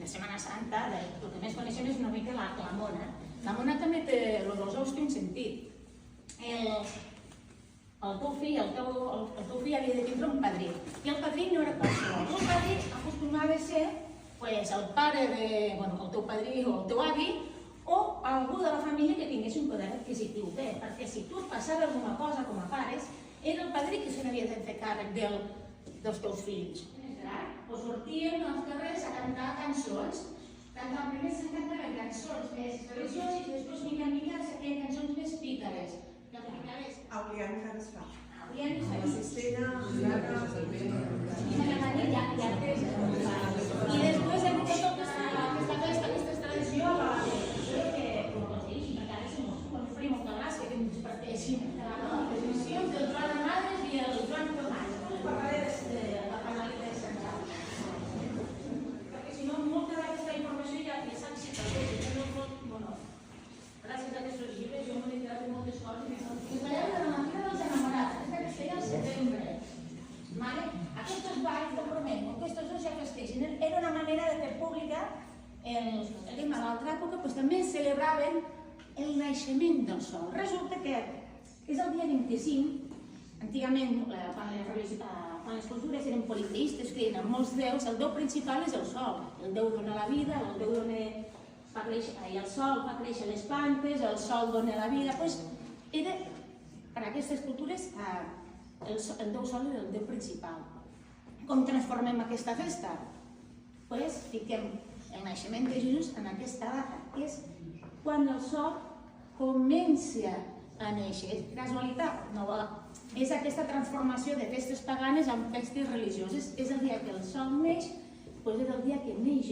de Setmana Santa, el que més coneixem és una mica la mona. La mona també té, els ous té un sentit. El teu fill havia de tindre un padrí, i el padrí no era qualsevol. El padrí acostumava a ser el pare del teu padrí o el teu avi, o algú de la família que tingués un poder adquisitiu bé, perquè si tu et passava alguna cosa com a pares, era el padrí que se n'havia de fer càrrec dels teus fills. O sortíem als carrers a cantar cançons. Primer se cantaven cançons més religioses i després mica en mica se feien cançons més pícares. Aulian encara es fa. Aulian es fa. La cistella, i després hem fet aquesta tradició que encara ens faria molta gràcia que ens parteixin les tradicions del Joan Amades i el Joan Tomàs. Les parlaré de central. Perquè si no, molta d'aquesta informació ja s'ha citat. Gràcies a aquests llibres jo m'he enterat de moltes coses. Les ballades de la Matina dels Enamorats, aquesta que es feia al setembre. Aquests balls de Promet, aquests dos ja festeixen, era una manera de fer pública a l'altra època també celebraven el naixement del sol. Resulta que és el dia 25, antigament quan les cultures eren politeistes, creien en molts déus, el déu principal és el sol. El déu dona la vida, el déu dona... el sol fa créixer les plantes, el sol dona la vida, era per a aquestes cultures el déu sol era el déu principal. Com transformem aquesta festa? Fiquem el naixement de Jesús en aquesta data, que és quan el sol comença a néixer. És casualitat? No, és aquesta transformació de festes paganes en festes religioses. És el dia que el sol neix, és el dia que neix